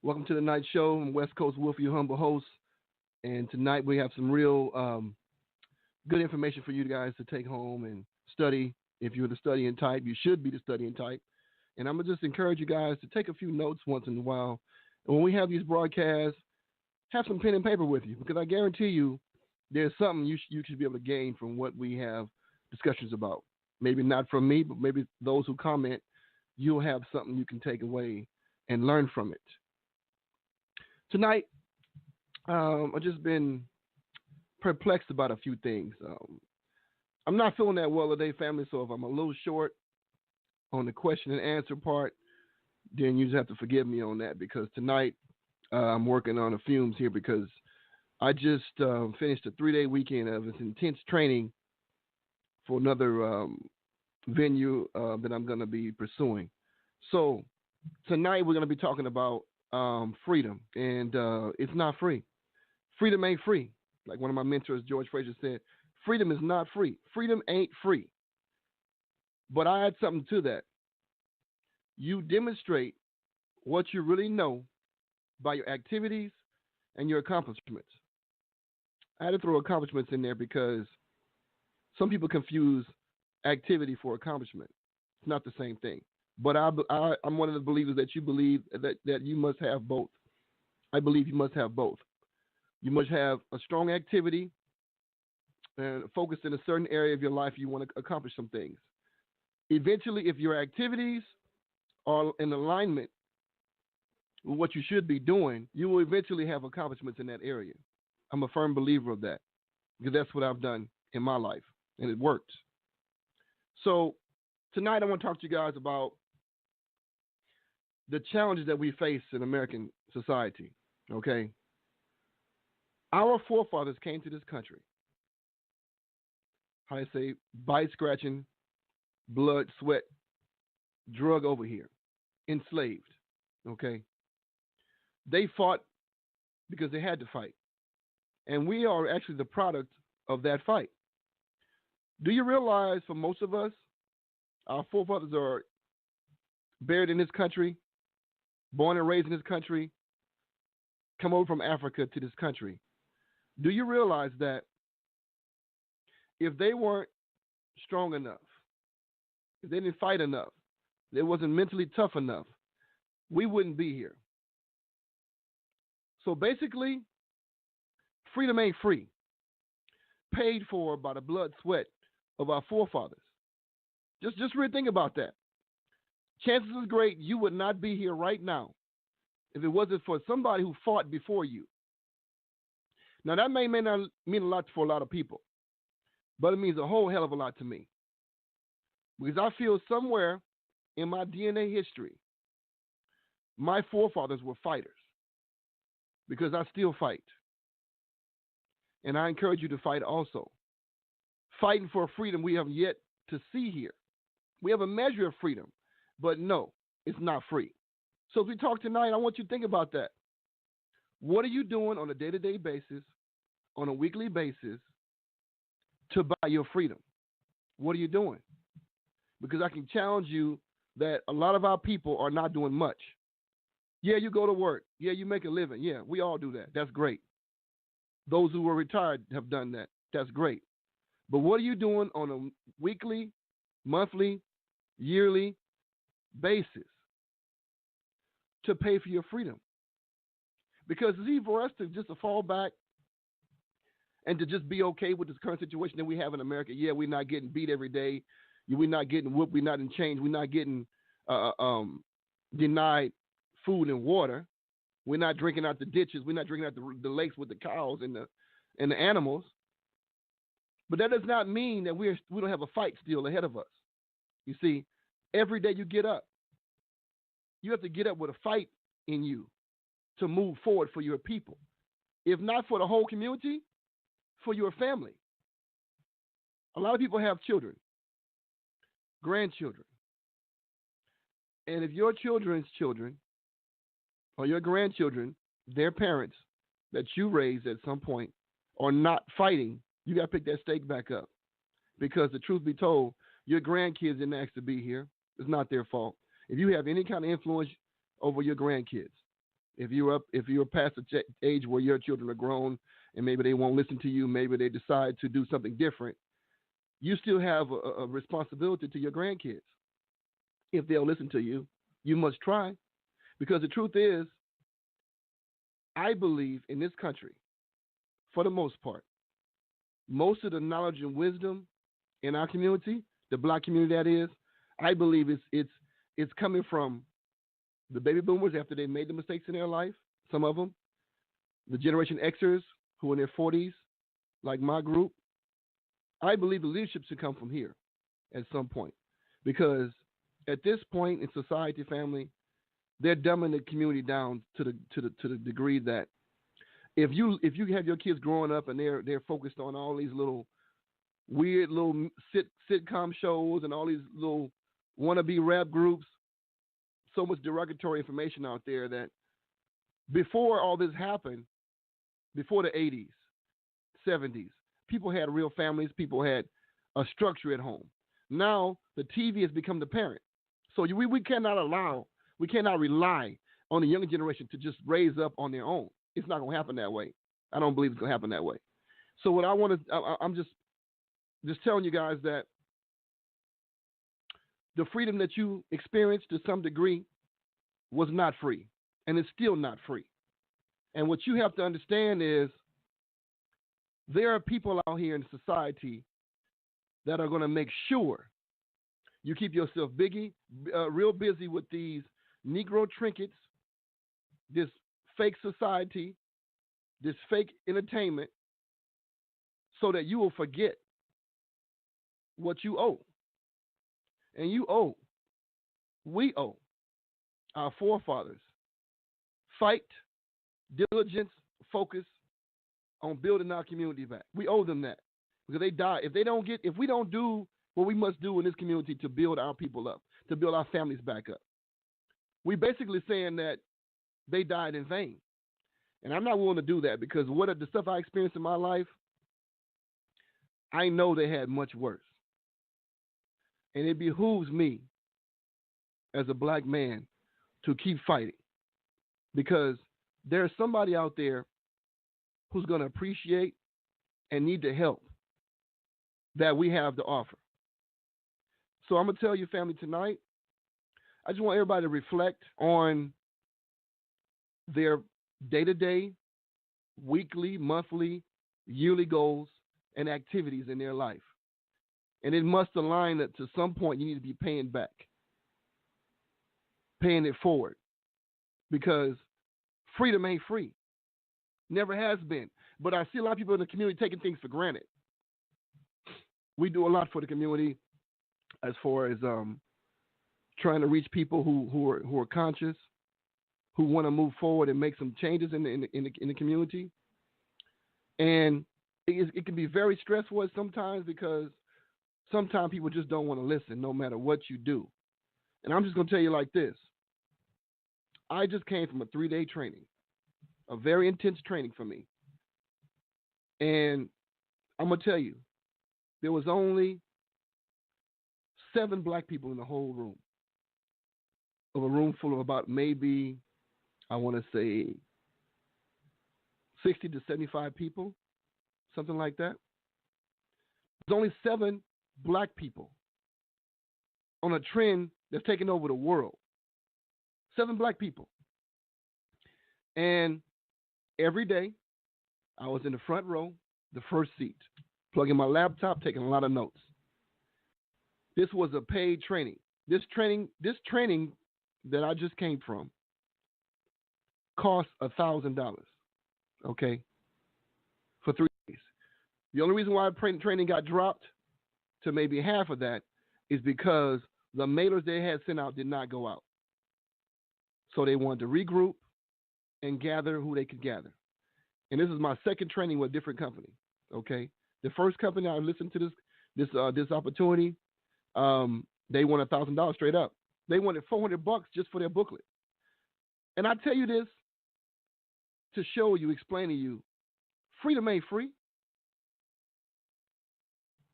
Welcome to the night show. I'm West Coast Wolf, your humble host. And tonight we have some real good information for you guys to take home and study. If you're the studying type, you should be the studying type. And I'm going to just encourage you guys to take a few notes once in a while. And when we have these broadcasts, have some pen and paper with you because I guarantee you there's something you should be able to gain from what we have discussions about. Maybe not from me, but maybe those who comment, you'll have something you can take away and learn from it. Tonight, I've just been perplexed about a few things. I'm not feeling that well today, family, so if I'm a little short on the question and answer part, then you just have to forgive me on that because tonight I'm working on the fumes here because I just finished a 3-day weekend of this intense training for another venue that I'm going to be pursuing. So tonight we're going to be talking about freedom, and it's not free. Freedom ain't free. Like one of my mentors, George Fraser, said, freedom is not free. Freedom ain't free. But I add something to that. You demonstrate what you really know by your activities and your accomplishments. I had to throw accomplishments in there because some people confuse activity for accomplishment. It's not the same thing. But I'm one of the believers that you believe that you must have both. I believe you must have both. You must have a strong activity and focus in a certain area of your life. You want to accomplish some things. Eventually, if your activities are in alignment with what you should be doing, you will eventually have accomplishments in that area. I'm a firm believer of that because that's what I've done in my life, and it worked. So tonight I want to talk to you guys about the challenges that we face in American society, okay? Our forefathers came to this country, how I say, bite scratching, blood, sweat, drug over here, enslaved, okay? They fought because they had to fight. And we are actually the product of that fight. Do you realize for most of us, our forefathers are buried in this country, born and raised in this country, come over from Africa to this country. Do you realize that if they weren't strong enough, if they didn't fight enough, they wasn't mentally tough enough, we wouldn't be here. So basically, freedom ain't free, paid for by the blood, sweat of our forefathers. Just really think about that. Chances are great you would not be here right now if it wasn't for somebody who fought before you. Now, that may not mean a lot for a lot of people, but it means a whole hell of a lot to me. Because I feel somewhere in my DNA history, my forefathers were fighters. Because I still fight. And I encourage you to fight also. Fighting for freedom we have yet to see here. We have a measure of freedom, but no, it's not free. So as we talk tonight, I want you to think about that. What are you doing on a day-to-day basis, on a weekly basis, to buy your freedom? What are you doing? Because I can challenge you that a lot of our people are not doing much. Yeah, you go to work. Yeah, you make a living. Yeah, we all do that. That's great. Those who were retired have done that. That's great. But what are you doing on a weekly, monthly, yearly basis to pay for your freedom? Because it's easy for us to just to fall back and to just be okay with this current situation that we have in America. Yeah, we're not getting beat every day. We're not getting whooped. We're not in chains. We're not getting denied food and water. We're not drinking out the ditches. We're not drinking out the lakes with the cows and the animals. But that does not mean that we don't have a fight still ahead of us. You see, every day you get up, you have to get up with a fight in you to move forward for your people. If not for the whole community, for your family. A lot of people have children, grandchildren. And if your children's children or your grandchildren, their parents that you raised at some point are not fighting, you got to pick that stake back up. Because the truth be told, your grandkids didn't ask to be here. It's not their fault. If you have any kind of influence over your grandkids, If you're past the age where your children are grown and maybe they won't listen to you, maybe they decide to do something different, you still have a responsibility to your grandkids. If they'll listen to you, you must try. Because the truth is, I believe in this country, for the most part, most of the knowledge and wisdom in our community, the black community that is, I believe it's coming from the baby boomers after they made the mistakes in their life, some of them, the Generation Xers who are in their 40s, like my group. I believe the leadership should come from here at some point, because at this point in society, family, they're dumbing the community down to the degree that if you have your kids growing up and they're focused on all these little weird little sitcom shows and all these little wannabe rap groups, so much derogatory information out there that before all this happened, before the 80s, 70s, people had real families, people had a structure at home. Now the TV has become the parent. So we cannot rely on the younger generation to just raise up on their own. It's not going to happen that way. I don't believe it's going to happen that way. So what I'm just telling you guys that the freedom that you experienced to some degree was not free, and it's still not free. And what you have to understand is there are people out here in society that are going to make sure you keep yourself real busy with these Negro trinkets, this fake society, this fake entertainment, so that you will forget what you owe. And we owe our forefathers fight, diligence, focus on building our community back. We owe them that because they died. If we don't do what we must do in this community to build our people up, to build our families back up, we basically saying that they died in vain. And I'm not willing to do that because the stuff I experienced in my life, I know they had much worse. And it behooves me as a black man to keep fighting because there's somebody out there who's going to appreciate and need the help that we have to offer. So I'm going to tell you, family, tonight, I just want everybody to reflect on their day-to-day, weekly, monthly, yearly goals and activities in their life. And it must align that to some point you need to be paying back, paying it forward, because freedom ain't free. Never has been. But I see a lot of people in the community taking things for granted. We do a lot for the community as far as trying to reach people who are conscious, who want to move forward and make some changes in the community. And it can be very stressful sometimes because sometimes people just don't want to listen no matter what you do. And I'm just going to tell you like this. I just came from a 3-day training, a very intense training for me. And I'm going to tell you, there was only 7 black people in the whole room, of a room full of about maybe, I want to say, 60 to 75 people, something like that. There's only 7 black people on a trend that's taking over the world. 7 black people. And every day, I was in the front row, the first seat, plugging my laptop, taking a lot of notes. This was a paid training. This training that I just came from cost $1,000, okay, for 3 days. The only reason why training got dropped to maybe half of that is because the mailers they had sent out did not go out. So they wanted to regroup and gather who they could gather. And this is my second training with a different company, okay? The first company I listened to this opportunity, they wanted $1,000 straight up. They wanted $400 just for their booklet. And I tell you this to show you, explain to you, freedom ain't free.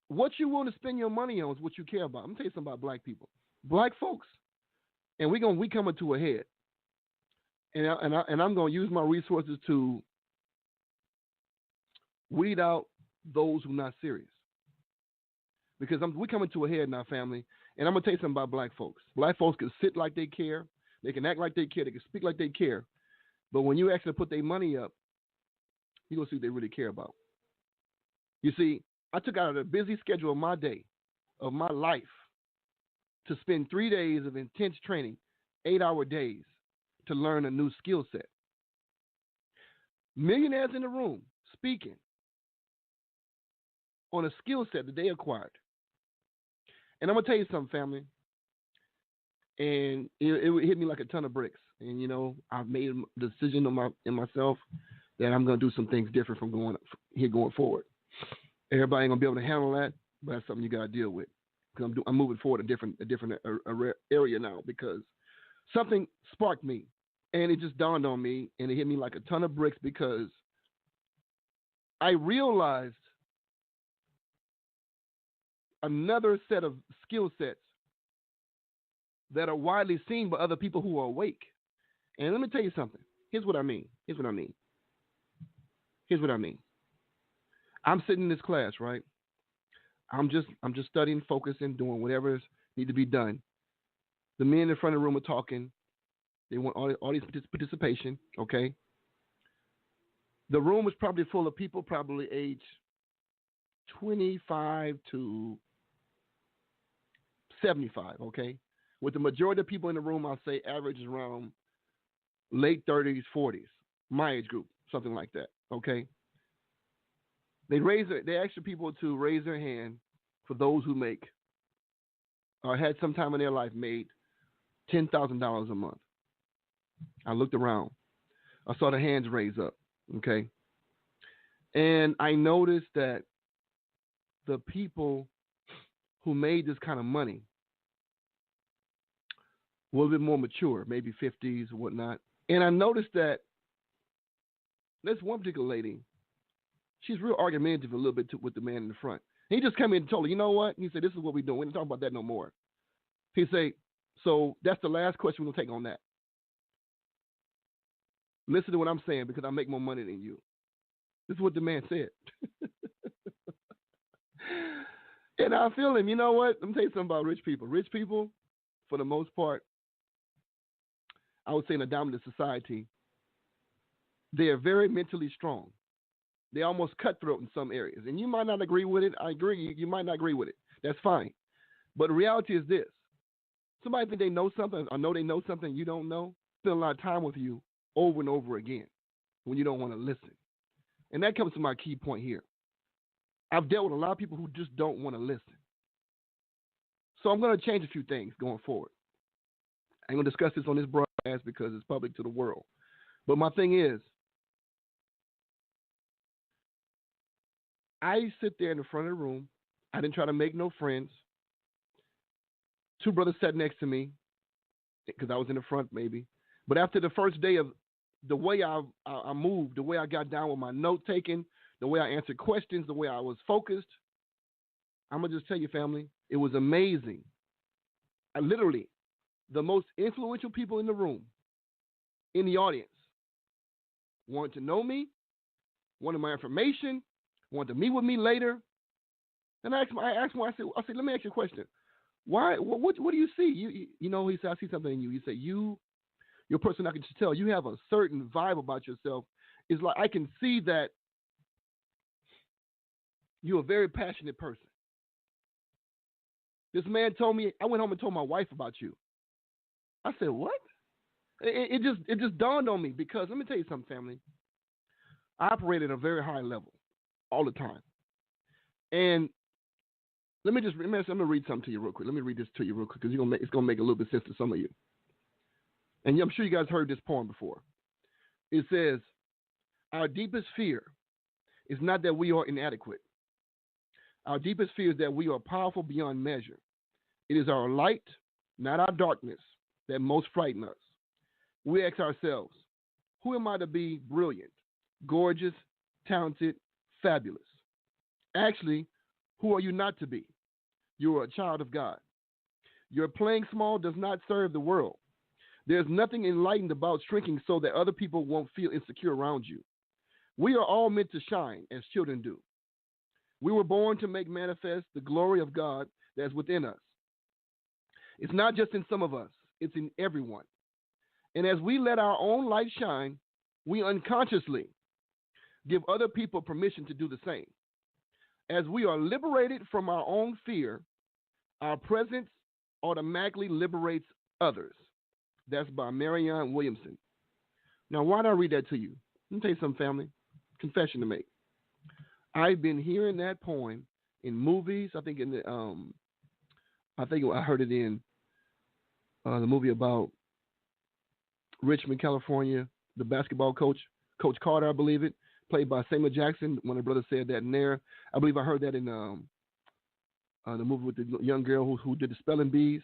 What you want to spend your money on is what you care about. I'm going to tell you something about black people. Black folks, and we coming to a head. and I'm going to use my resources to weed out those who are not serious. Because we coming to a head in our family, and I'm going to tell you something about black folks. Black folks can sit like they care. They can act like they care. They can speak like they care. But when you actually put their money up, you're going to see what they really care about. You see, I took out of the busy schedule of my day, of my life, to spend 3 days of intense training, 8-hour days, to learn a new skill set. Millionaires in the room speaking on a skill set that they acquired. And I'm going to tell you something, family. And it hit me like a ton of bricks. And, you know, I've made a decision in myself that I'm going to do some things different from going forward. Everybody ain't going to be able to handle that, but that's something you got to deal with. Because I'm moving forward a different area now because something sparked me. And it just dawned on me, and it hit me like a ton of bricks because I realized another set of skill sets that are widely seen by other people who are awake. And let me tell you something. Here's what I mean. I'm sitting in this class, right? I'm just studying, focusing, doing whatever needs to be done. The men in front of the room are talking. They want audience participation, okay? The room was probably full of people, probably age 25 to 75, okay? With the majority of people in the room, I'll say average is around late 30s, 40s, my age group, something like that, okay? They asked the people to raise their hand for those who make or had some time in their life made $10,000 a month. I looked around. I saw the hands raise up, okay? And I noticed that the people who made this kind of money were a little bit more mature, maybe 50s or whatnot. And I noticed that this one particular lady, she's real argumentative a little bit with the man in the front. And he just came in and told her, you know what? He said, this is what we're doing. We're not talking about that no more. He said, so that's the last question we're going to take on that. Listen to what I'm saying because I make more money than you. This is what the man said. And I feel him. You know what? Let me tell you something about rich people. Rich people, for the most part, I would say in a dominant society, they are very mentally strong. They almost cutthroat in some areas. And you might not agree with it. I agree. You might not agree with it. That's fine. But the reality is this. Somebody think they know something or know they know something you don't know, spend a lot of time with you over and over again when you don't want to listen. And that comes to my key point here. I've dealt with a lot of people who just don't want to listen. So I'm going to change a few things going forward. I'm going to discuss this on this broadcast because it's public to the world. But my thing is, I sit there in the front of the room. I didn't try to make no friends. Two brothers sat next to me because I was in the front maybe. But after the first day of the way I moved, the way I got down with my note-taking, the way I answered questions, the way I was focused, I'm going to just tell you, family, it was amazing. I literally, the most influential people in the room, in the audience, wanted to know me, wanted my information, wanted to meet with me later. And I asked him, I said, let me ask you a question. Why? What do you see? You know, he said, I see something in you. He said, you're a person I can just tell. You have a certain vibe about yourself. It's like I can see that you're a very passionate person. This man told me, I went home and told my wife about you. I said, what? It just dawned on me because let me tell you something, family. I operate at a very high level all the time. And I'm going to read something to you real quick. Let me read this to you real quick because it's going to make a little bit of sense to some of you. And I'm sure you guys heard this poem before. It says, our deepest fear is not that we are inadequate. Our deepest fear is that we are powerful beyond measure. It is our light, not our darkness, that most frighten us. We ask ourselves, who am I to be brilliant, gorgeous, talented, fabulous? Actually, who are you not to be? You are a child of God. Your playing small does not serve the world. There's nothing enlightened about shrinking so that other people won't feel insecure around you. We are all meant to shine as children do. We were born to make manifest the glory of God that's within us. It's not just in some of us, it's in everyone. And as we let our own light shine, we unconsciously give other people permission to do the same. As we are liberated from our own fear, our presence automatically liberates others. That's by Marianne Williamson. Now, why did I read that to you? Let me tell you something, family. Confession to make. I've been hearing that poem in movies. I think I heard it in the movie about Richmond, California, the basketball coach, Coach Carter, I believe it, played by Samuel Jackson. One of the brothers said that in there. I believe I heard that in the movie with the young girl who did the spelling bees.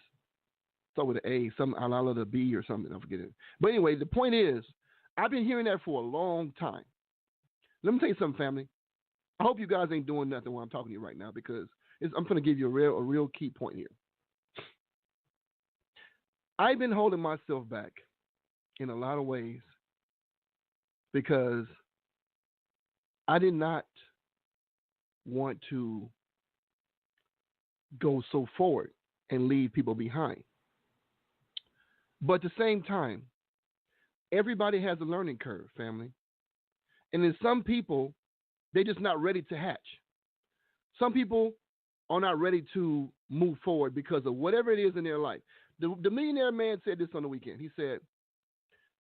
Start with an A, some I love the B or something. I forget it. But anyway, the point is, I've been hearing that for a long time. Let me tell you something, family. I hope you guys ain't doing nothing while I'm talking to you right now, because I'm going to give you a real key point here. I've been holding myself back in a lot of ways because I did not want to go so forward and leave people behind. But at the same time, everybody has a learning curve, family. And then some people, they're just not ready to hatch. Some people are not ready to move forward because of whatever it is in their life. The millionaire man said this on the weekend. He said,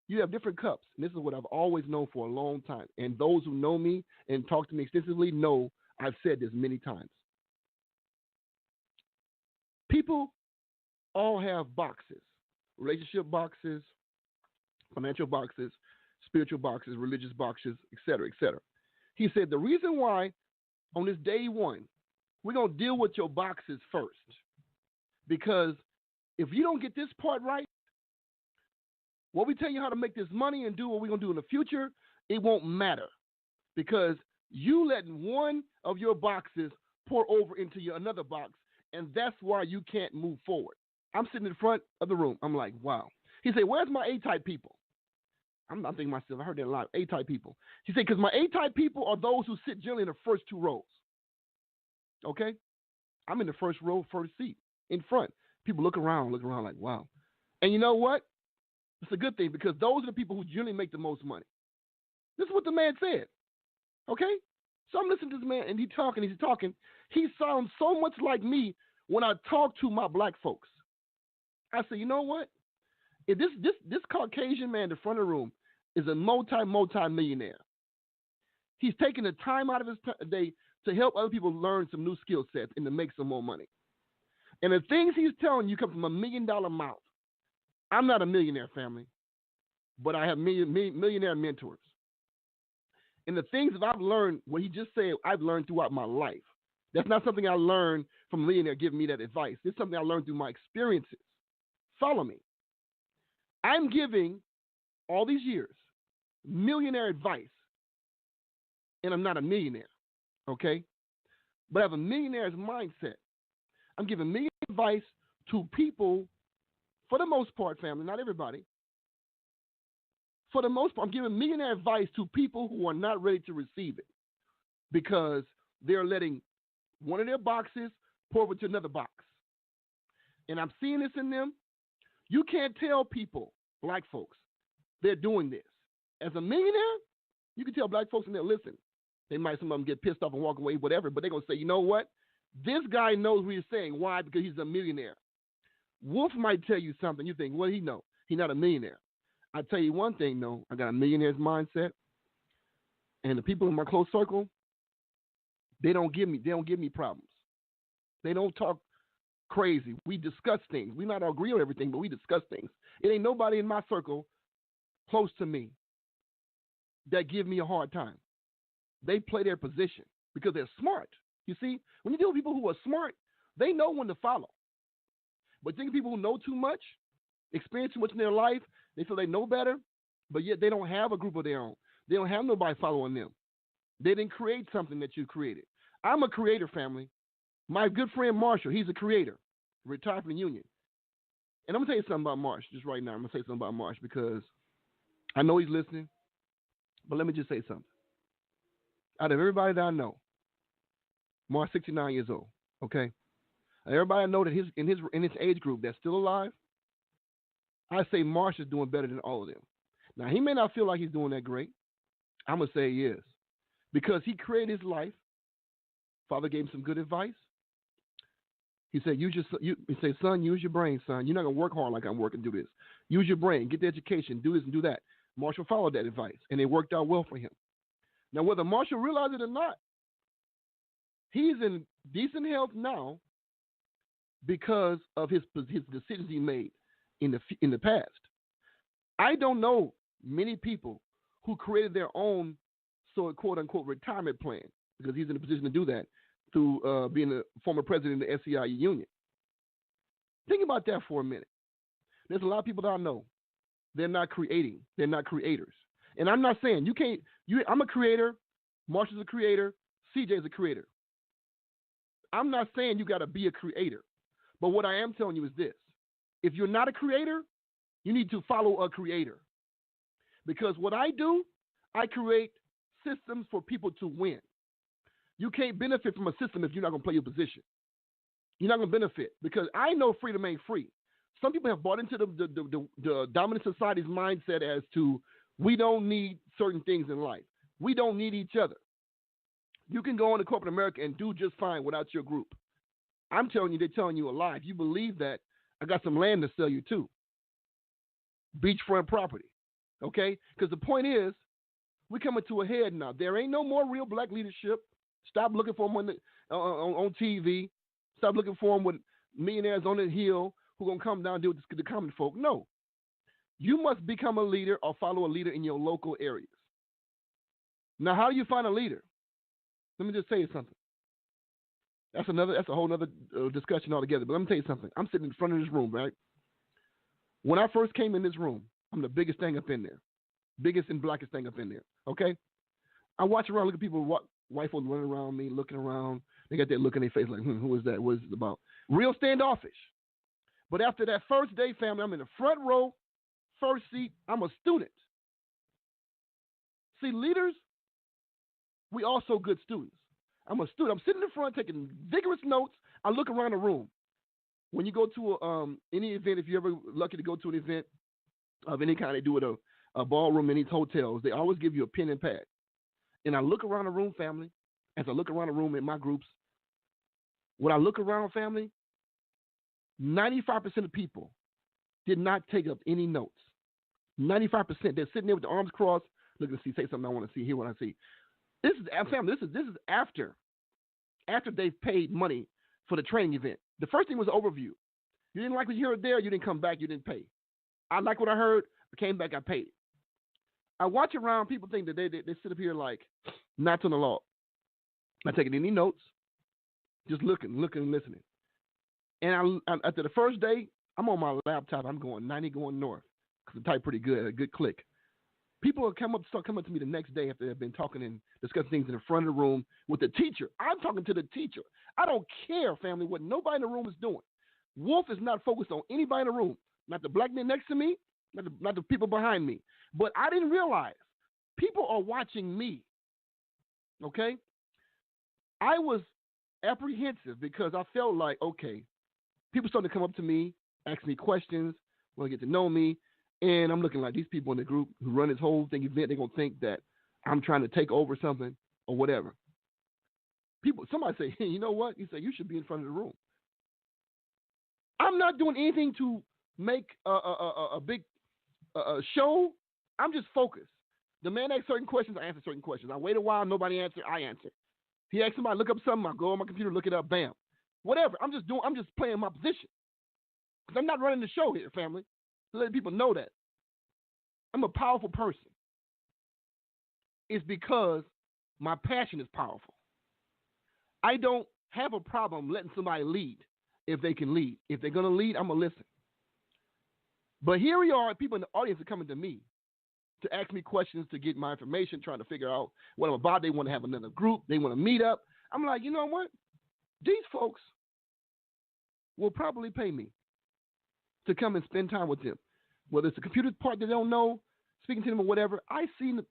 you have different cups. And this is what I've always known for a long time. And those who know me and talk to me extensively know I've said this many times. People all have boxes. Relationship boxes, financial boxes, spiritual boxes, religious boxes, etc., etc. He said the reason why on this day one, we're going to deal with your boxes first. Because if you don't get this part right, what we tell you how to make this money and do what we're going to do in the future, it won't matter. Because you letting one of your boxes pour over into your another box, and that's why you can't move forward. I'm sitting in front of the room. I'm like, wow. He said, where's my A-type people? I'm thinking to myself, I heard that a lot, A-type people. He said, because my A-type people are those who sit generally in the first two rows. Okay? I'm in the first row, first seat, in front. People look around like, wow. And you know what? It's a good thing, because those are the people who generally make the most money. This is what the man said. Okay? So I'm listening to this man, and he's talking. He sounds so much like me when I talk to my black folks. I say, you know what? If this Caucasian man in the front of the room is a multi-millionaire. He's taking the time out of his day to help other people learn some new skill sets and to make some more money. And the things he's telling you come from $1 million mouth. I'm not a millionaire, family, but I have millionaire mentors. And the things that I've learned, what he just said, I've learned throughout my life. That's not something I learned from a millionaire giving me that advice. It's something I learned through my experiences. Follow me. I'm giving all these years millionaire advice, and I'm not a millionaire, okay? But I have a millionaire's mindset. I'm giving millionaire advice to people, for the most part, family, not everybody. For the most part, I'm giving millionaire advice to people who are not ready to receive it because they're letting one of their boxes pour over to another box. And I'm seeing this in them. You can't tell people, black folks, they're doing this. As a millionaire, you can tell black folks and they'll listen. They might, some of them get pissed off and walk away, whatever, but they're going to say, you know what? This guy knows what he's saying. Why? Because he's a millionaire. Wolf might tell you something. You think, what do he know? He's not a millionaire. I tell you one thing, though. I got a millionaire's mindset. And the people in my close circle, they don't give me problems. They don't talk crazy. We discuss things. We not agree on everything, but we discuss things. It ain't nobody in my circle close to me that give me a hard time. They play their position because they're smart. You see, when you deal with people who are smart, they know when to follow. But think of people who know too much, experience too much in their life, they feel they know better, but yet they don't have a group of their own. They don't have nobody following them. They didn't create something that you created. I'm a creator, family. My good friend Marshall, he's a creator, retired from the union. And I'm going to tell you something about Marsh just right now. I'm going to say something about Marsh because I know he's listening, but let me just say something. Out of everybody that I know, Marsh 69 years old, okay? Everybody I know that in his age group that's still alive, I say Marsh is doing better than all of them. Now, he may not feel like he's doing that great. I'm going to say he is. Because he created his life. Father gave him some good advice. He said, he said, son, use your brain, son. You're not going to work hard like I'm working, do this. Use your brain, get the education, do this and do that. Marshall followed that advice, and it worked out well for him. Now, whether Marshall realized it or not, he's in decent health now because of his decisions he made in the past. I don't know many people who created their own quote unquote retirement plan because he's in a position to do that through being a former president of the SEIU union. Think about that for a minute. There's a lot of people that I know. They're not creating. They're not creators. And I'm not saying you can't. I'm a creator. Marshall's a creator. CJ's a creator. I'm not saying you got to be a creator. But what I am telling you is this. If you're not a creator, you need to follow a creator. Because what I do, I create systems for people to win. You can't benefit from a system if you're not going to play your position. You're not going to benefit because I know freedom ain't free. Some people have bought into the dominant society's mindset as to we don't need certain things in life. We don't need each other. You can go into corporate America and do just fine without your group. I'm telling you, they're telling you a lie. If you believe that, I got some land to sell you too. Beachfront property. Okay? Because the point is, we're coming to a head now. There ain't no more real black leadership. Stop looking for them on TV. Stop looking for them with millionaires on the hill who are going to come down and deal with the common folk. No. You must become a leader or follow a leader in your local areas. Now, how do you find a leader? Let me just tell you something. That's a whole other discussion altogether. But let me tell you something. I'm sitting in front of this room, right? When I first came in this room, I'm the biggest thing up in there. Biggest and blackest thing up in there. Okay? I watch around, look at people, white folks running around me, looking around. They got that look in their face like, who is that? What is it about? Real standoffish. But after that first day, family, I'm in the front row, first seat. I'm a student. See, leaders, we also good students. I'm a student. I'm sitting in the front taking vigorous notes. I look around the room. When you go to any event, if you're ever lucky to go to an event of any kind, they do it a ballroom in these hotels. They always give you a pen and pad. And I look around the room, family, as I look around the room in my groups. When I look around, family, 95% of people did not take up any notes. 95%. They're sitting there with their arms crossed, looking to see, say something I want to see, hear what I see. This is, family, this is after they've paid money for the training event. The first thing was an overview. You didn't like what you heard there, you didn't come back, you didn't pay. I like what I heard, I came back, I paid. I watch around, people think that they sit up here like not on the law. Not taking any notes, just looking, listening. And after the first day, I'm on my laptop, I'm going 90 going north because I type pretty good, a good click. People will start coming to me the next day after they've been talking and discussing things in the front of the room with the teacher. I'm talking to the teacher. I don't care, family, what nobody in the room is doing. Wolf is not focused on anybody in the room, not the black man next to me, not the people behind me. But I didn't realize people are watching me, okay? I was apprehensive because I felt like, okay, people started to come up to me, ask me questions, want to get to know me. And I'm looking like these people in the group who run this whole thing event, they're going to think that I'm trying to take over something or whatever. Somebody say, hey, you know what? He said, you should be in front of the room. I'm not doing anything to make a big show. I'm just focused. The man asks certain questions, I answer certain questions. I wait a while, nobody answered, I answer. He asks somebody, look up something, I go on my computer, look it up, bam. Whatever. I'm just playing my position. Because I'm not running the show here, family. Letting people know that I'm a powerful person. It's because my passion is powerful. I don't have a problem letting somebody lead if they can lead. If they're going to lead, I'm going to listen. But here we are, people in the audience are coming to me to ask me questions, to get my information, trying to figure out what I'm about. They want to have another group. They want to meet up. I'm like, you know what? These folks will probably pay me. to come and spend time with them. Whether it's a computer part they don't know, speaking to them or whatever. I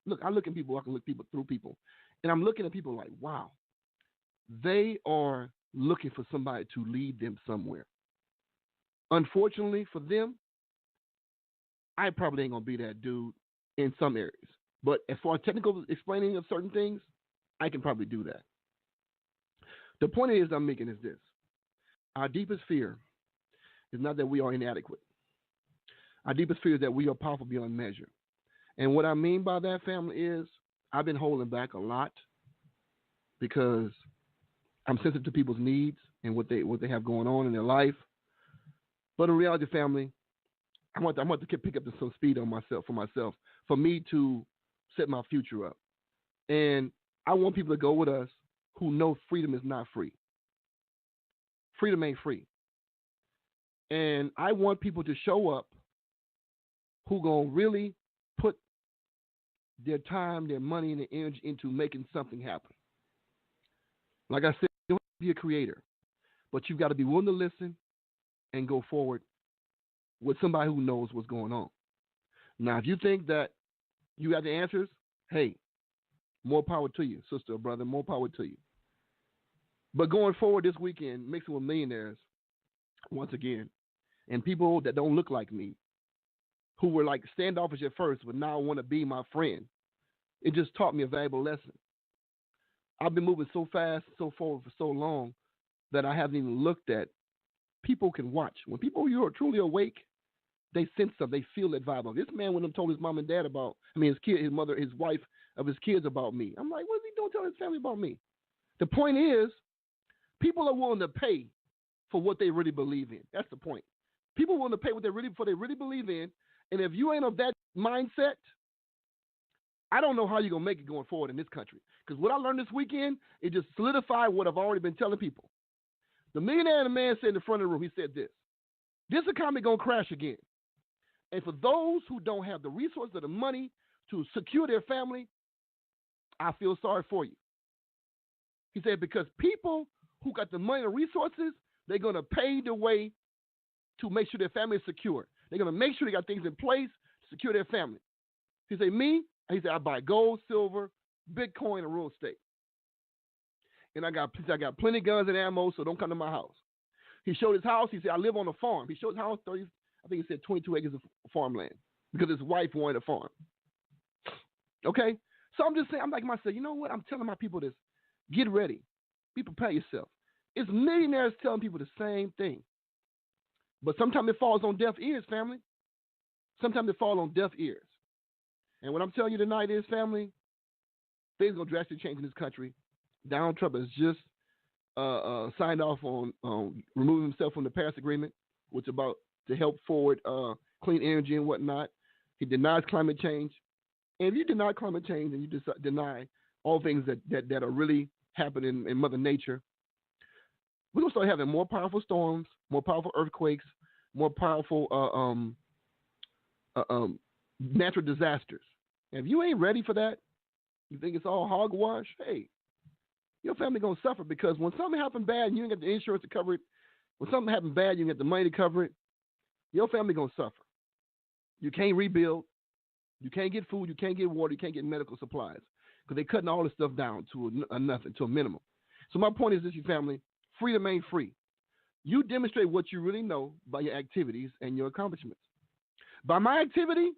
look at people, I can look people through people. And I'm looking at people like, wow, they are looking for somebody to lead them somewhere. Unfortunately for them, I probably ain't gonna be that dude in some areas. But as far as technical explaining of certain things, I can probably do that. The point is I'm making is this. Our deepest fear is not that we are inadequate. Our deepest fear is that we are powerful beyond measure. And what I mean by that, family, is I've been holding back a lot because I'm sensitive to people's needs and what they have going on in their life. But in reality, family, I want to pick up some speed on myself for me to set my future up. And I want people to go with us who know freedom is not free. Freedom ain't free. And I want people to show up who gonna really put their time, their money, and their energy into making something happen. Like I said, you don't have to be a creator, but you've got to be willing to listen and go forward with somebody who knows what's going on. Now, if you think that you got the answers, hey, more power to you, sister or brother, more power to you. But going forward this weekend, mixing with millionaires, once again, and people that don't look like me, who were like standoffish at first, but now want to be my friend, it just taught me a valuable lesson. I've been moving so fast, so forward for so long that I haven't even looked at. People can watch. When people who are truly awake, they sense something. They feel that vibe. This man went and told his mom and dad about, his kid, his mother, his wife of his kids about me. I'm like, what is he doing telling his family about me? The point is, people are willing to pay for what they really believe in. That's the point. People are willing to pay what they really believe in. And if you ain't of that mindset, I don't know how you're going to make it going forward in this country. Because what I learned this weekend, it just solidified what I've already been telling people. The millionaire and the man said in the front of the room, he said this economy going to crash again. And for those who don't have the resources or the money to secure their family, I feel sorry for you. He said, because people who got the money and resources, they're going to pay the way to make sure their family is secure. They're going to make sure they got things in place to secure their family. He said, he said, I buy gold, silver, Bitcoin, and real estate. And I got plenty of guns and ammo, so don't come to my house. He showed his house. He said, I live on a farm. He showed his house, 30, I think he said 22 acres of farmland because his wife wanted a farm. Okay? So I'm just saying, I'm like myself, you know what? I'm telling my people this. Get ready. Be prepared yourself. It's millionaires telling people the same thing. But sometimes it falls on deaf ears, family. Sometimes it falls on deaf ears. And what I'm telling you tonight is, family, things are going to drastically change in this country. Donald Trump has just signed off on removing himself from the Paris Agreement, which is about to help forward clean energy and whatnot. He denies climate change. And if you deny climate change and you just deny all things that are really happening in Mother Nature, we're going to start having more powerful storms, more powerful earthquakes, more powerful natural disasters. And if you ain't ready for that, you think it's all hogwash, hey, your family going to suffer, because when something happens bad and you ain't got the insurance to cover it, when something happens bad, you ain't got the money to cover it, your family going to suffer. You can't rebuild. You can't get food. You can't get water. You can't get medical supplies because they're cutting all this stuff down to a nothing, to a minimum. So my point is this, your family, freedom ain't free. You demonstrate what you really know by your activities and your accomplishments. By my activity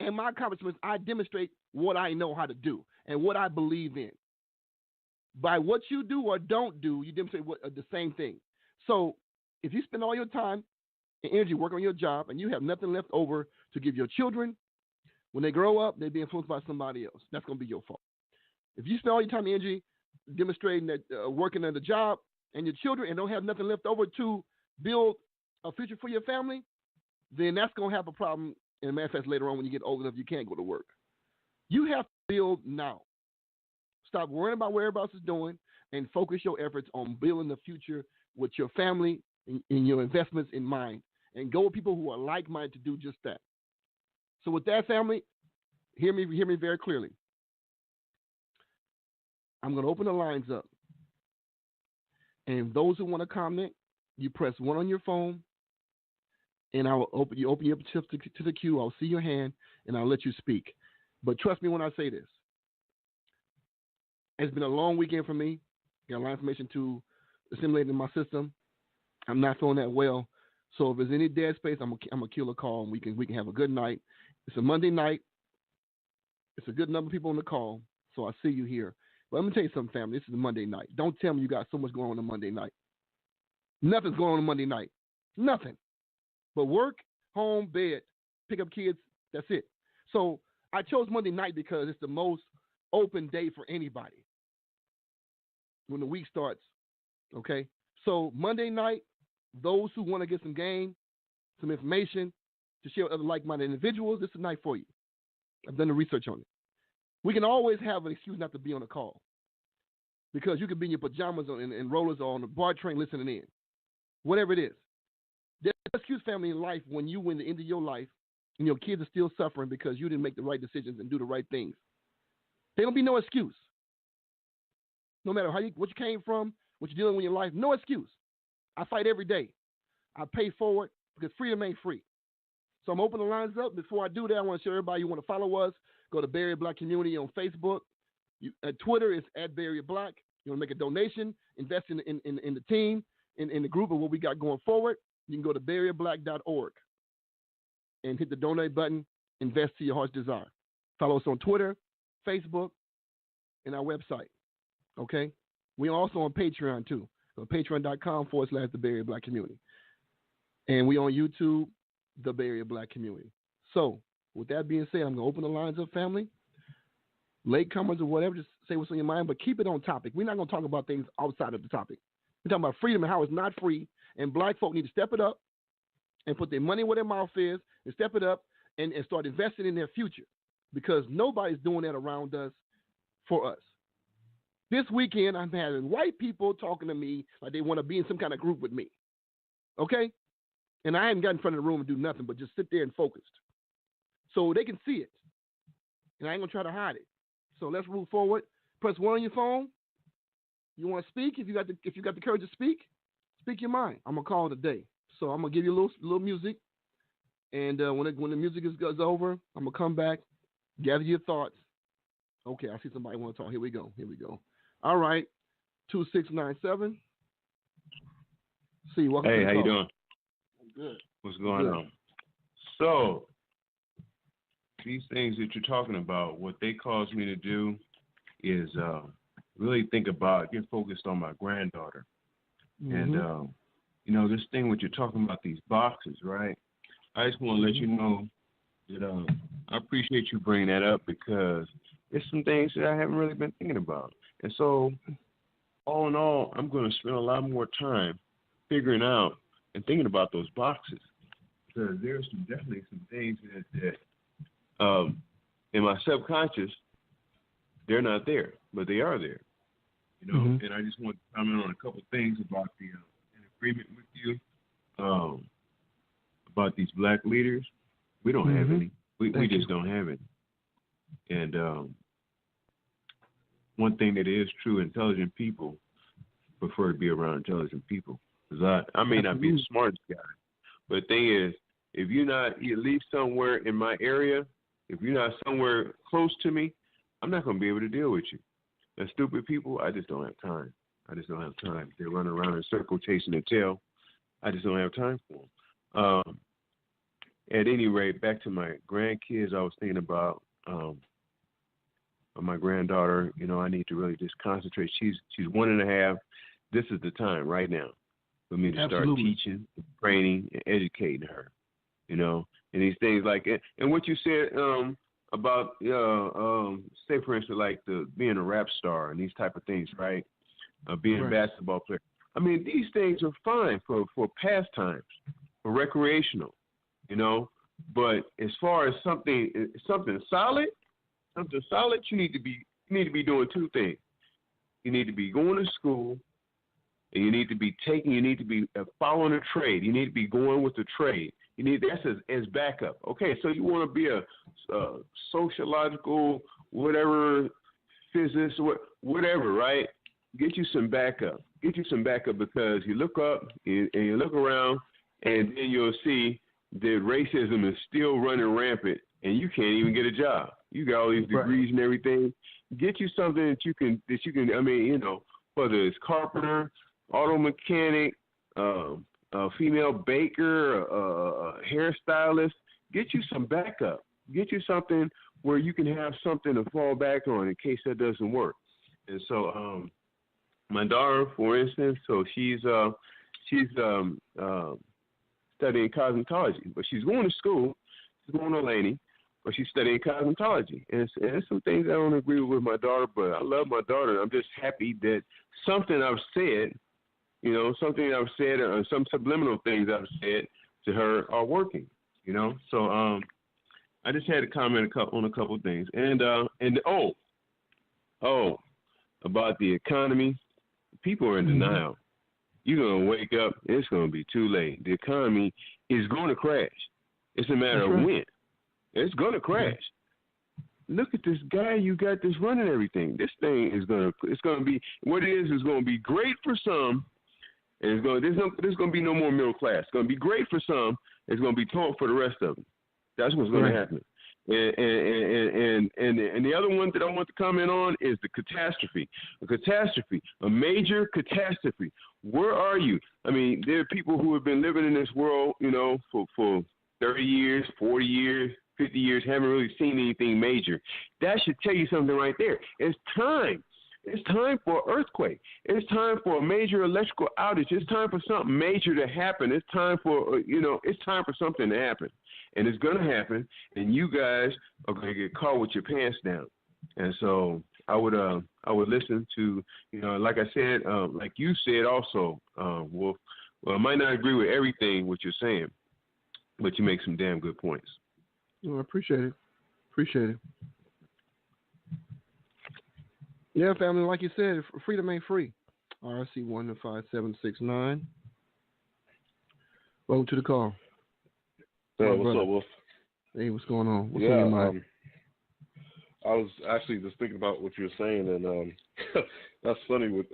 and my accomplishments, I demonstrate what I know how to do and what I believe in. By what you do or don't do, you demonstrate the same thing. So if you spend all your time and energy working on your job and you have nothing left over to give your children, when they grow up, they'll be influenced by somebody else. That's going to be your fault. If you spend all your time and energy demonstrating that working at the job and your children and don't have nothing left over to build a future for your family, then that's going to have a problem and manifest later on when you get old enough you can't go to work. You have to build now. Stop worrying about what everybody else is doing and focus your efforts on building the future with your family and your investments in mind. And go with people who are like-minded to do just that. So with that, family, hear me very clearly. I'm going to open the lines up. And those who want to comment, you press 1 on your phone and I will open you up to the queue. I'll see your hand, and I'll let you speak. But trust me when I say this. It's been a long weekend for me. Got a lot of information to assimilate in my system. I'm not feeling that well. So if there's any dead space, I'm gonna kill a call, and we can have a good night. It's a Monday night. It's a good number of people on the call, so I see you here. But let me tell you something, family. This is a Monday night. Don't tell me you got so much going on a Monday night. Nothing's going on a Monday night. Nothing. But work, home, bed, pick up kids. That's it. So I chose Monday night because it's the most open day for anybody when the week starts. Okay? So Monday night, those who want to get some game, some information to share with other like-minded individuals, this is a night for you. I've done the research on it. We can always have an excuse not to be on a call because you could be in your pajamas and rollers or on the bar train listening in. Whatever it is. There's an excuse, family, in life when you win the end of your life and your kids are still suffering because you didn't make the right decisions and do the right things. There don't be no excuse. No matter what you came from, what you're dealing with in your life, no excuse. I fight every day. I pay forward because freedom ain't free. So I'm opening the lines up. Before I do that, I want to show everybody you want to follow us. Go to Bay Area Black Community on Facebook. Twitter is @BayAreaBlack. You want to make a donation, invest in the team, in the group of what we got going forward. You can go to BayAreaBlack.org and hit the donate button. Invest to your heart's desire. Follow us on Twitter, Facebook, and our website. Okay? We're also on Patreon too. So Patreon.com/the Bay Area Black Community. And we on YouTube, the Bay Area Black Community. So, with that being said, I'm going to open the lines up, family. Latecomers or whatever, just say what's on your mind, but keep it on topic. We're not going to talk about things outside of the topic. We're talking about freedom and how it's not free, and black folk need to step it up and put their money where their mouth is and step it up and start investing in their future because nobody's doing that around us for us. This weekend, I'm having white people talking to me like they want to be in some kind of group with me. Okay? And I hadn't got in front of the room and do nothing but just sit there and focused. So they can see it. And I ain't going to try to hide it. So let's move forward. Press 1 on your phone. You want to speak? If you got the courage to speak your mind. I'm going to call it a day. So I'm going to give you a little music. And when the music is over, I'm going to come back, gather your thoughts. Okay, I see somebody want to talk. Here we go. All right. 2697. See, welcome. Hey, how you doing? I'm good. What's going on? So, these things that you're talking about, what they caused me to do is really think about, get focused on my granddaughter. Mm-hmm. And, this thing what you're talking about, these boxes, right? I just want to let you know that I appreciate you bringing that up because there's some things that I haven't really been thinking about. And so, all in all, I'm going to spend a lot more time figuring out and thinking about those boxes because there's definitely some things that in my subconscious, they're not there, but they are there, And I just want to comment on a couple of things about the in agreement with you about these black leaders. We don't have any. We just don't have any. And one thing that is true, intelligent people prefer to be around intelligent people. Because I may not be the smartest guy, but the thing is, if you're not at least somewhere in my area, if you're not somewhere close to me, I'm not going to be able to deal with you. And stupid people, I just don't have time. They're running around in a circle chasing their tail. I just don't have time for them. At any rate, back to my grandkids, I was thinking about my granddaughter. I need to really just concentrate. She's 1.5. This is the time right now for me to start teaching, training, and educating her. And these things like it. And what you said about, say for instance, like being a rap star and these type of things, right? Being a basketball player. I mean, these things are fine for pastimes, for recreational, But as far as something solid, you need to be doing two things. You need to be going to school, and you need to be following a trade. You need to be going with the trade. That's as backup. Okay, so you want to be a sociological, whatever, physicist, whatever, right? Get you some backup. Because you look up and you look around, and then you'll see that racism is still running rampant, and you can't even get a job. You got all these degrees and everything. Get you something that you can. I mean, you know, whether it's carpenter, auto mechanic, a female baker, a hairstylist. Get you some backup. Get you something where you can have something to fall back on in case that doesn't work. And so, my daughter, for instance, so she's studying cosmetology, but she's going to school. She's going to Laney, but she's studying cosmetology. And there's some things I don't agree with my daughter, but I love my daughter. I'm just happy that something I've said, you know, something I've said or some subliminal things I've said to her are working, you know. So I just had to comment on a couple of things. And about the economy, people are in denial. You're going to wake up, it's going to be too late. The economy is going to crash. It's a matter of when. It's going to crash. Look at this guy you got that's running everything. This thing is going to be, what it is going to be great for some, and there's going to be no more middle class. It's going to be great for some, it's going to be tough for the rest of them. That's what's going to happen. And the other one that I want to comment on is the catastrophe. A major catastrophe. Where are you? I mean, there are people who have been living in this world, you know, for 30 years, 40 years, 50 years, haven't really seen anything major. That should tell you something right there. It's time. It's time for an earthquake. It's time for a major electrical outage. It's time for something major to happen. It's time for, it's time for something to happen. And it's going to happen, and you guys are going to get caught with your pants down. And so I would listen to, like I said, like you said also, Wolf, well, I might not agree with everything what you're saying, but you make some damn good points. Well, I appreciate it. Yeah, family, like you said, freedom ain't free. RC 15769. Welcome to the call. What's up, Wolf? Hey, what's going on? What's on your mind? I was actually just thinking about what you were saying, and that's funny. With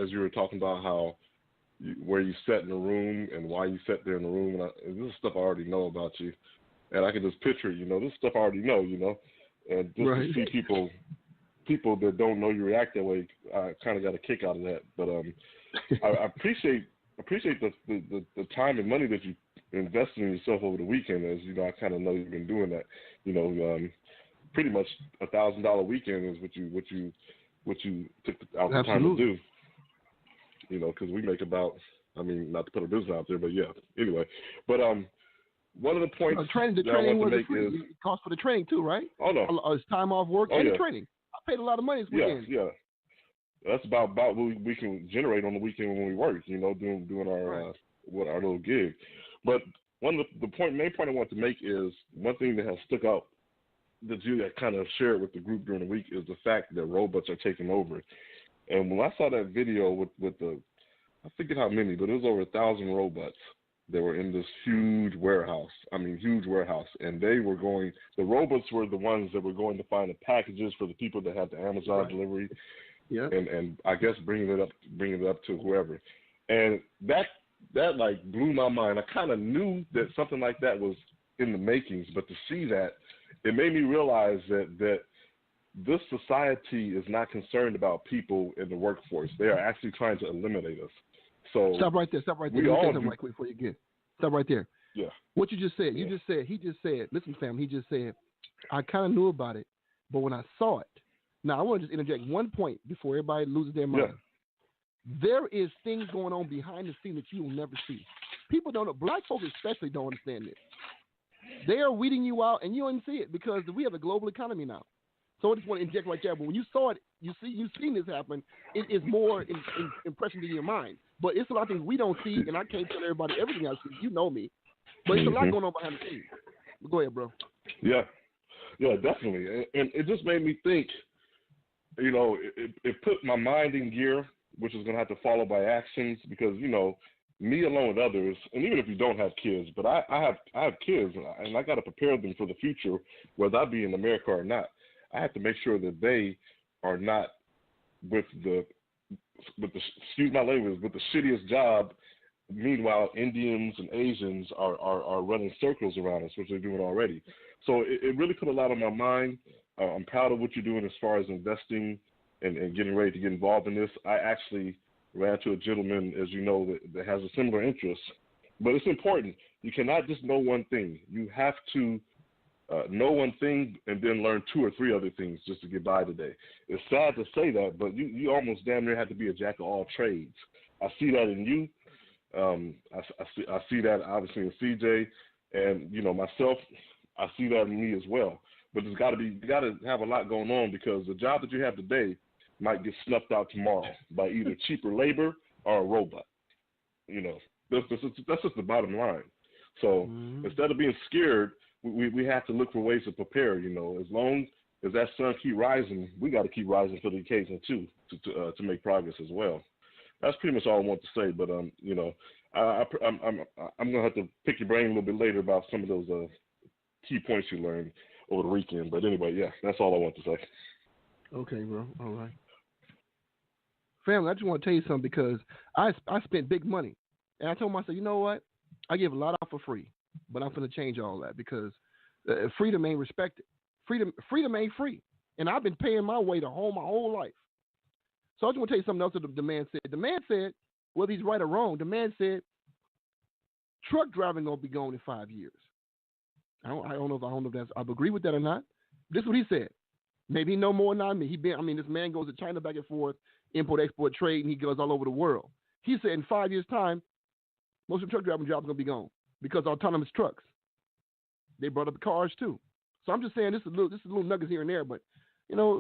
as you were talking about how where you sat in the room and why you sat there in the room, and this is stuff I already know about you, and I can just picture it. This stuff I already know. And just to see people that don't know you react that way, I kind of got a kick out of that. But I appreciate the time and money that you invested in yourself over the weekend. As I kind of know you've been doing that. Pretty much $1,000 weekend is what you took out the time to do. Because we make about, not to put a business out there, but yeah. Anyway, but one of the points the training that I want to make is it costs for the training too, right? Oh no, it's time off work and the training. I paid a lot of money this weekend. Yeah. That's about what we can generate on the weekend when we work. Doing our our little gig. But one of the main point I want to make is one thing that has stuck out that you kind of shared with the group during the week is the fact that robots are taking over. And when I saw that video with the, I forget how many, but it was over 1,000 robots that were in this huge warehouse. And the robots were the ones that were going to find the packages for the people that had the Amazon delivery. Yeah. And I guess bringing it up to whoever. And that like blew my mind. I kind of knew that something like that was in the makings, but to see that, it made me realize that this society is not concerned about people in the workforce. They are actually trying to eliminate us. So stop right there. Let me say something right quick before you get. Stop right there. Yeah. What you just said. He just said. Listen, fam. He just said. I kind of knew about it, but when I saw it. Now I want to just interject one point before everybody loses their mind. Yeah. There is things going on behind the scene that you will never see. People don't know. Black folks especially don't understand this. They are weeding you out, and you don't see it because we have a global economy now. So I just want to inject right there. But when you saw it, you've seen this happen. It is more impression in your mind. But it's a lot of things we don't see, and I can't tell everybody everything I see. You know me, but it's a lot going on behind the scenes. But go ahead, bro. Yeah, definitely, and it just made me think. It put my mind in gear, which is going to have to follow by actions because me along with others, and even if you don't have kids, but I have kids, and I got to prepare them for the future, whether I be in America or not. I have to make sure that they are not with the excuse my language, with the shittiest job Meanwhile, Indians and Asians are running circles around us, which they're doing already. So it really put a lot on my mind. I'm proud of what you're doing as far as investing and getting ready to get involved in this. I actually ran to a gentleman, as you know, that has a similar interest. But it's important. You cannot just know one thing. You have to know one thing and then learn 2 or 3 other things just to get by today. It's sad to say that, but you almost damn near have to be a jack of all trades. I see that in you. I see that obviously in CJ, and myself. I see that in me as well. But you got to have a lot going on, because the job that you have today might get snuffed out tomorrow by either cheaper labor or a robot. That's just the bottom line. So instead of being scared, we have to look for ways to prepare. As long as that sun keep rising, we got to keep rising for the occasion too, to make progress as well. That's pretty much all I want to say. But I'm gonna have to pick your brain a little bit later about some of those key points you learned over the weekend. But anyway, yeah, that's all I want to say. Okay, bro. All right. Family, I just want to tell you something, because I spent big money. And I told myself, you know what? I give a lot out for free, but I'm going to change all that, because freedom ain't respected. Freedom ain't free. And I've been paying my way my whole life. So I just want to tell you something else that the man said. The man said, whether he's right or wrong, the man said, truck driving going to be gone in 5 years. I don't know if I agree with that or not. This is what he said. Maybe he know more than me. This man goes to China back and forth, import, export, trade, and he goes all over the world. He said in 5 years' time, most of the truck driving jobs are going to be gone because of autonomous trucks. They brought up the cars too. So I'm just saying this is little nuggets here and there, but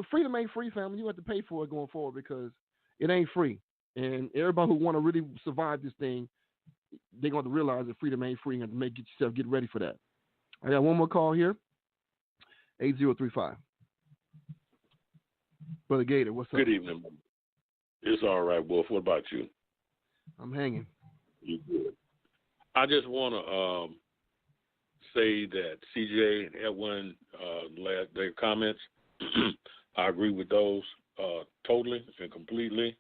freedom ain't free, family. You have to pay for it going forward, because it ain't free. And everybody who want to really survive this thing, they're going to realize that freedom ain't free, and have to get ready for that. I got one more call here. 8035. Brother Gator, what's up? Good evening. It's all right, Wolf. What about you? I'm hanging. You good? I just want to say that CJ and Edwin, their comments, I agree with those totally and completely.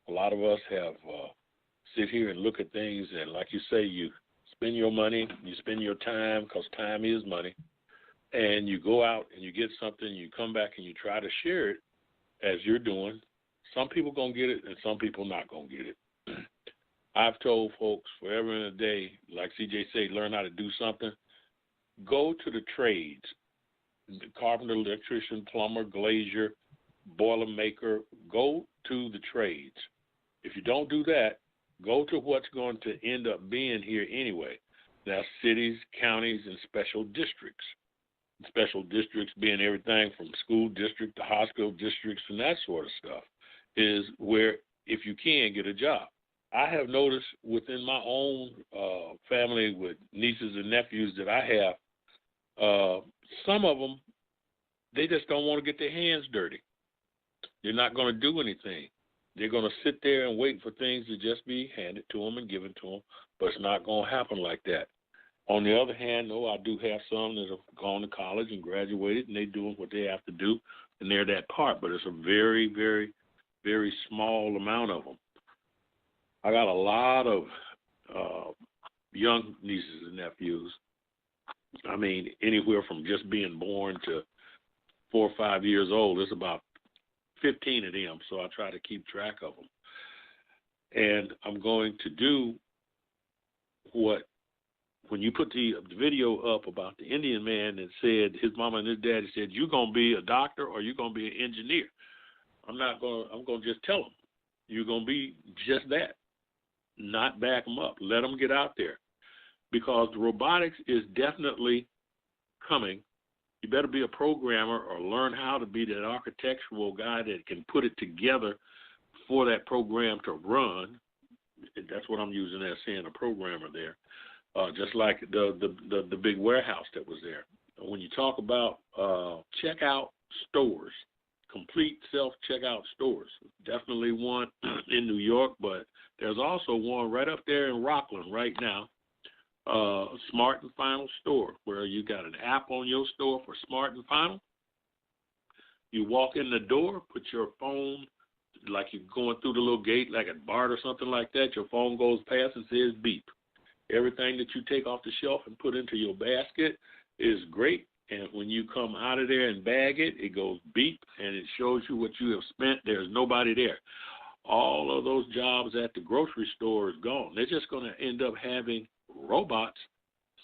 A lot of us have sit here and look at things, and like you say, you spend your money, you spend your time, because time is money, and you go out and you get something, you come back and you try to share it as you're doing. Some people going to get it and some people not going to get it. I've told folks forever and a day, like CJ said, learn how to do something. Go to the trades, the carpenter, electrician, plumber, glazier, boiler maker. Go to the trades. If you don't do that, go to what's going to end up being here anyway. That's cities, counties, and special districts. Special districts being everything from school district to hospital districts and that sort of stuff, is where, if you can, get a job. I have noticed within my own family with nieces and nephews that I have, some of them, they just don't want to get their hands dirty. They're not going to do anything. They're going to sit there and wait for things to just be handed to them and given to them, but it's not going to happen like that. On the other hand, though, I do have some that have gone to college and graduated, and they're doing what they have to do, and they're that part, but it's a very, very, very small amount of them. I got a lot of young nieces and nephews. I mean, anywhere from just being born to 4 or 5 years old. There's about 15 of them, so I try to keep track of them. And I'm going to do what, when you put the video up about the Indian man that said his mama and his daddy said, you're going to be a doctor or you're going to be an engineer. I'm going to just tell them, you're going to be just that. Not back them up. Let them get out there, because the robotics is definitely coming. You better be a programmer or learn how to be that architectural guy that can put it together for that program to run. That's what I'm using as saying a programmer there. Just like the big warehouse that was there. When you talk about checkout stores, complete self-checkout stores, definitely one in New York, but there's also one right up there in Rockland right now, Smart and Final store, where you got an app on your store for Smart and Final. You walk in the door, put your phone like you're going through the little gate, like at BART or something like that. Your phone goes past and says beep. Everything that you take off the shelf and put into your basket is great. And when you come out of there and bag it, it goes beep, and it shows you what you have spent. There's nobody there. All of those jobs at the grocery store is gone. They're just going to end up having robots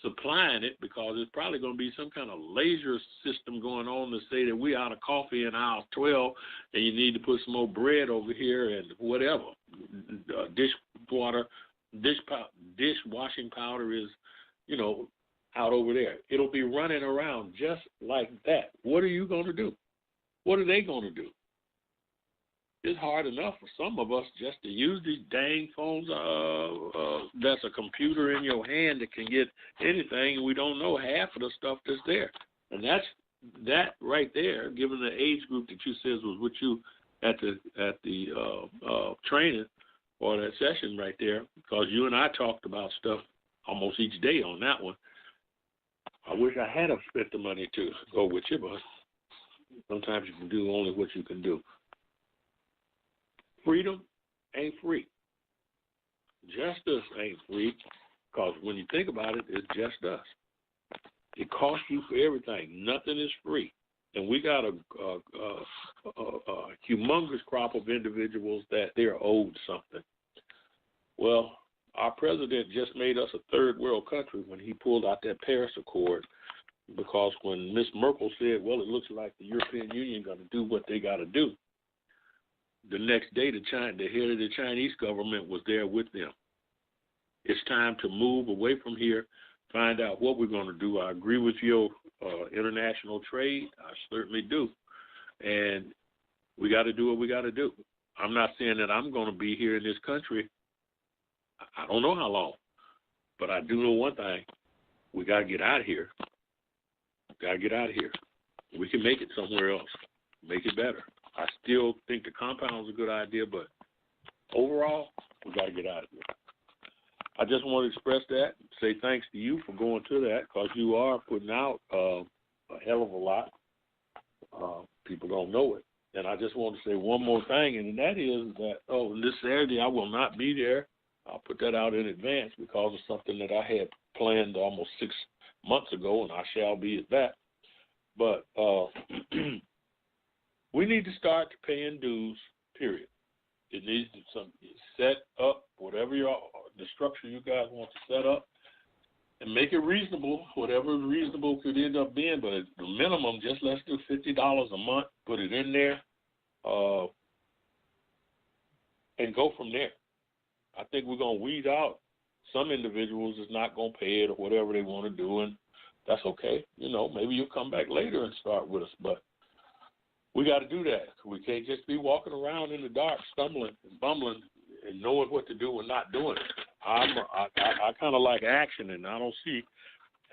supplying it, because it's probably going to be some kind of laser system going on to say that we out of coffee in aisle 12 and you need to put some more bread over here and whatever. Dishwashing powder is, out over there. It'll be running around just like that. What are you going to do? What are they going to do? It's hard enough for some of us just to use these dang phones. That's a computer in your hand that can get anything, and we don't know half of the stuff that's there. And that right there, given the age group that you said was with you at the training or that session right there, because you and I talked about stuff almost each day on that one. I wish I had spent the money to go with you, but sometimes you can do only what you can do. Freedom ain't free. Justice ain't free, because when you think about it, it's just us. It costs you for everything. Nothing is free. And we got a humongous crop of individuals that they're owed something. Well, our president just made us a third world country when he pulled out that Paris Accord, because when Miss Merkel said, well, it looks like the European Union going to do what they got to do, the next day the head of the Chinese government was there with them. It's time to move away from here, find out what we're going to do. I agree with your international trade. I certainly do. And we got to do what we got to do. I'm not saying that I'm going to be here in this country. I don't know how long. But I do know one thing. We got to get out of here. Got to get out of here. We can make it somewhere else. Make it better. I still think the compound is a good idea, but overall, we got to get out of here. I just want to express that, say thanks to you for going to that, because you are putting out a hell of a lot. People don't know it. And I just want to say one more thing, and that is that, this Saturday I will not be there. I'll put that out in advance because of something that I had planned almost 6 months ago, and I shall be at that. But we need to start paying dues, period. It needs to set up whatever the structure you guys want to set up and make it reasonable, whatever reasonable could end up being. But the minimum, just let's do $50 a month, put it in there, and go from there. I think we're going to weed out some individuals that's not going to pay it or whatever they want to do, and that's okay. Maybe you'll come back later and start with us, but we got to do that. We can't just be walking around in the dark, stumbling and bumbling and knowing what to do and not doing it. I kind of like action, and I don't see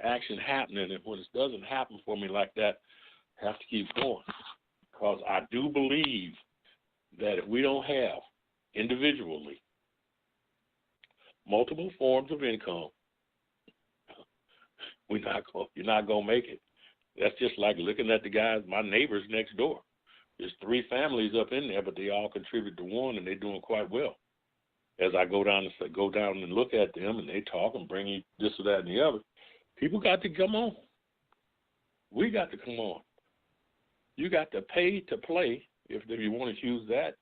action happening. And when it doesn't happen for me like that, I have to keep going, because I do believe that if we don't have individually multiple forms of income, you're not going to make it. That's just like looking at the guys, my neighbors next door. There's 3 families up in there, but they all contribute to one, and they're doing quite well. As I go down and look at them, and they talk and bring you this or that and the other, people got to come on. We got to come on. You got to pay to play if you want to use that.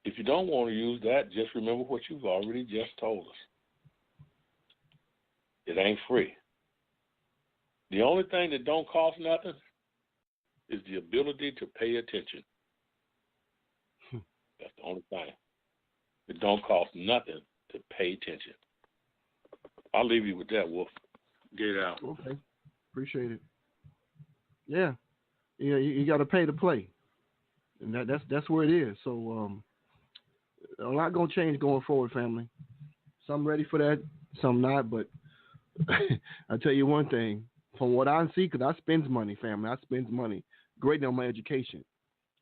If you don't want to use that, just remember what you've already just told us. It ain't free. The only thing that don't cost nothing is the ability to pay attention. That's the only thing. It don't cost nothing to pay attention. I'll leave you with that, Wolf. Get it out. Okay. Appreciate it. Yeah. You got to pay to play. And that's where it is. So a lot going to change going forward, family. Some ready for that, some not. But I'll tell you one thing. From what I see, because I spend money, family. I spend money greatly on my education.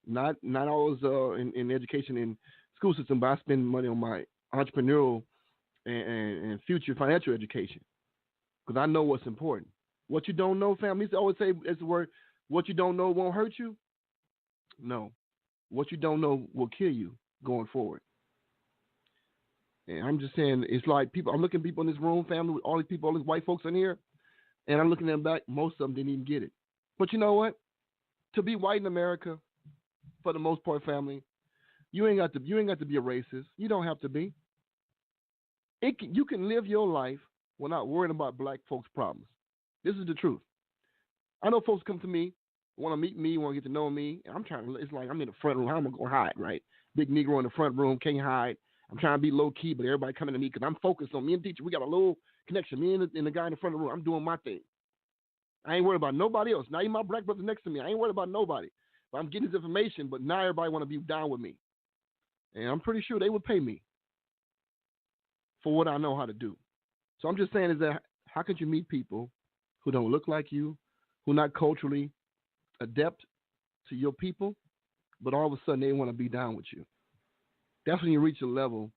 Not always in education in school system, but I spend money on my entrepreneurial and future financial education, because I know what's important. What you don't know, family, I always say it's the word, what you don't know won't hurt you. No. What you don't know will kill you. going forward. And I'm just saying, it's like people. I'm looking at people in this room, family, with all these people, all these white folks in here, and I'm looking at them back. Most of them didn't even get it. But you know what? To be white in America, for the most part, family, you ain't got to be a racist. You don't have to be. You can live your life without worrying about black folks' problems. This is the truth. I know folks come to me, want to meet me, want to get to know me. And I'm trying to. It's like I'm in the front room. How am I going to hide, right? Big Negro in the front room, can't hide. I'm trying to be low key, but everybody coming to me because I'm focused on me and the teacher. We got a little connection. Me and the guy in the front of the room. I'm doing my thing. I ain't worried about nobody else. Not even my black brother next to me. I ain't worried about nobody. But I'm getting this information, but now everybody want to be down with me. And I'm pretty sure they would pay me for what I know how to do. So I'm just saying is that how could you meet people who don't look like you, who not culturally adept to your people, but all of a sudden they want to be down with you? That's when you reach a level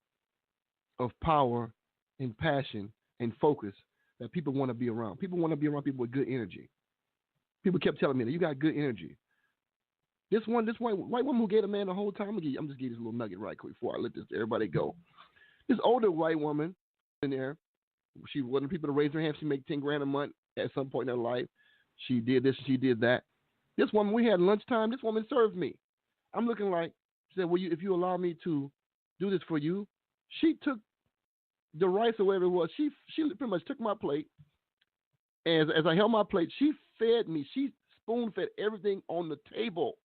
of power and passion and focus that people want to be around. People want to be around people with good energy. People kept telling me that you got good energy. This white woman who gave a man the whole time, I'm just giving this little nugget right quick before I let everybody go. This older white woman in there, she wanted people to raise their hand. She make $10,000 a month at some point in her life. She did this, she did that. This woman, we had lunchtime. This woman served me. I'm looking like, she said, well, if you allow me to do this for you, she took the rice or whatever it was. She pretty much took my plate. And as I held my plate, she fed me. She spoon fed everything on the table.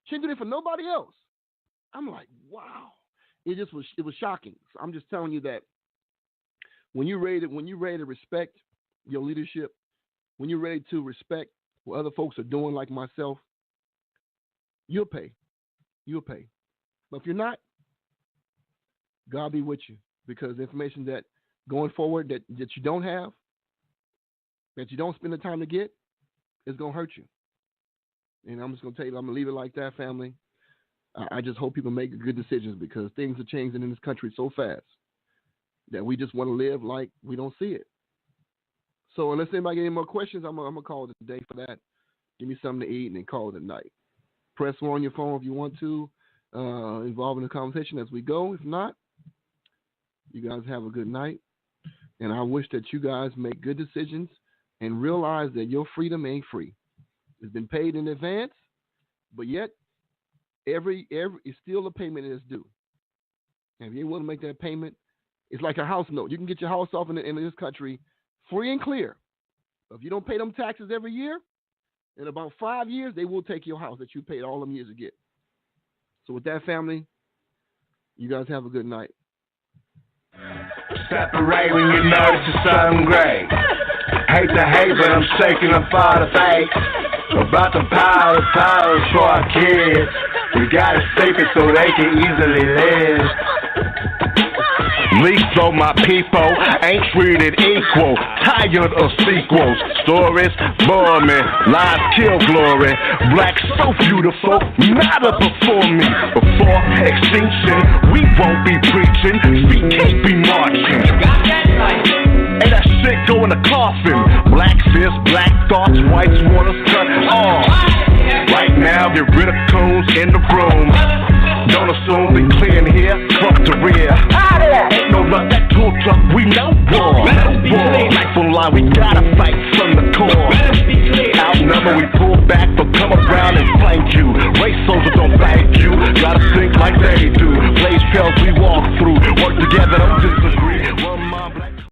She didn't do it for nobody else. I'm like, wow. It was shocking. So I'm just telling you that when you're ready to respect your leadership, when you're ready to respect what other folks are doing like myself, you'll pay. You'll pay. But if you're not, God be with you, because the information that going forward that you don't have, that you don't spend the time to get, is going to hurt you. And I'm just going to tell you, I'm going to leave it like that, family. I just hope people make good decisions, because things are changing in this country so fast that we just want to live like we don't see it. So unless anybody get any more questions, I'm going to call it a day for that. Give me something to eat and then call it a night. Press 1 on your phone if you want to involve in the conversation as we go. If not, you guys have a good night. And I wish that you guys make good decisions and realize that your freedom ain't free. It's been paid in advance, but yet every it's still a payment that's due. And if you want to make that payment, it's like a house note. You can get your house off in this country free and clear. But if you don't pay them taxes every year, in about 5 years, they will take your house that you paid all them years to get. So with that, family, you guys have a good night. Separate when you notice it's something great. Hate to hate, but I'm shaking up all the fake. About the powers for our kids. We gotta save it so they can easily live. Least so my people ain't treated equal. Tired of sequels. Stories bore me. Lies kill glory. Black so beautiful, matter before me. Before extinction, we won't be preaching. We can't be marching. And that shit go in the coffin. Black fist, black thoughts, whites want us cut off. Right now, get rid of coons in the room. Don't assume we clean here, truck to rear. Ain't no luck, that tool truck, we know war. Life on line, we gotta fight from the core. Outnumber, we pull back, but come around and flank you. Race soldiers don't thank you, gotta think like they do. Blaze trails we walk through, work together, don't disagree. One mom, black.